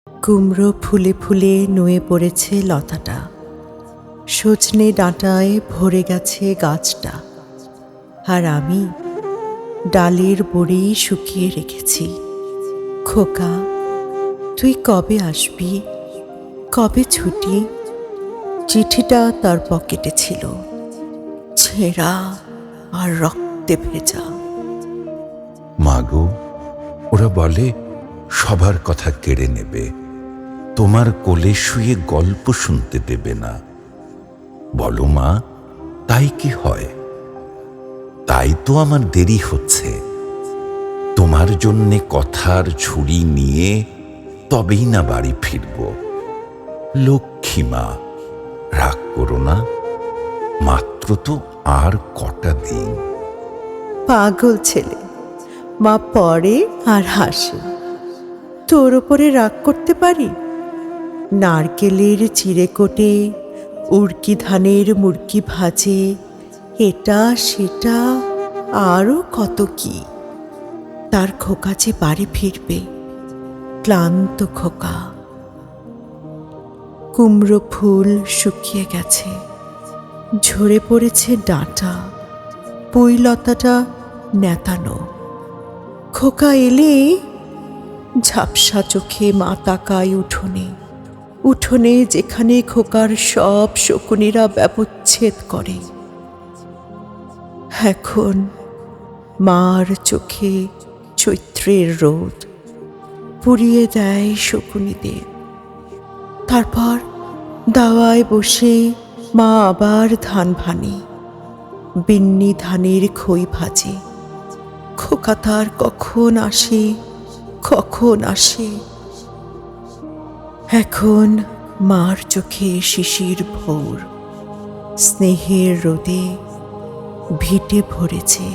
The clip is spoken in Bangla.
কুমড়ো ফুলে ফুলে নুয়ে পড়েছে লতাটা, সজনে ডাঁটায় ভরে গেছে গাছটা, আর আমি ডালের বড়ি শুকিয়ে রেখেছি। খোকা, তুই কবে আসবি, কবে ছুটি? চিঠিটা তার পকেটে ছিল, ছেঁড়া আর রক্তে ভেজা। মাগো, ওরা বলে সবার কথা কেড়ে নেবে, তোমার কোলে শুয়ে গল্প শুনতে দেবে না। বলো মা, তাই কি হয়? তাই তো আমার দেরি হচ্ছে। তোমার জন্যে কথার ঝুড়ি নিয়ে তবেই না বাড়ি ফিরব। লক্ষ্মী মা, রাগ করো না, মাত্র তো আর কটা দিন। পাগল ছেলে, মা পড়ে আর হাসে। তোর ওপরে রাগ করতে পারি? নারকেলের চিড়েকোটে, উড়কি ধানের মুরকি ভাজে, এটা সেটা আরও কত কি। তার খোকা যে বাড়ি ফিরবে, ক্লান্ত খোকা। কুমড়ো ফুল শুকিয়ে গেছে, ঝরে পড়েছে ডাঁটা, পুঁইলতাটা নেতানো। খোকা এলে ঝাপসা চোখে মা তাকায় উঠোনে, উঠোনে যেখানে খোকার সব শকুনিরা ব্যবচ্ছেদ করে। এখন মার চোখে চৈত্রের রোদ পুড়িয়ে দেয় শকুনিদের। তারপর দাওয়ায় বসে মা আবার ধান ভানে, বিন্নি ধানের খই ভাজে। খোকা তার কখন আসে, কখন আসে। এখন মার চোখে শিশির ভোর, স্নেহের রোদে ভিটে ভরেছে।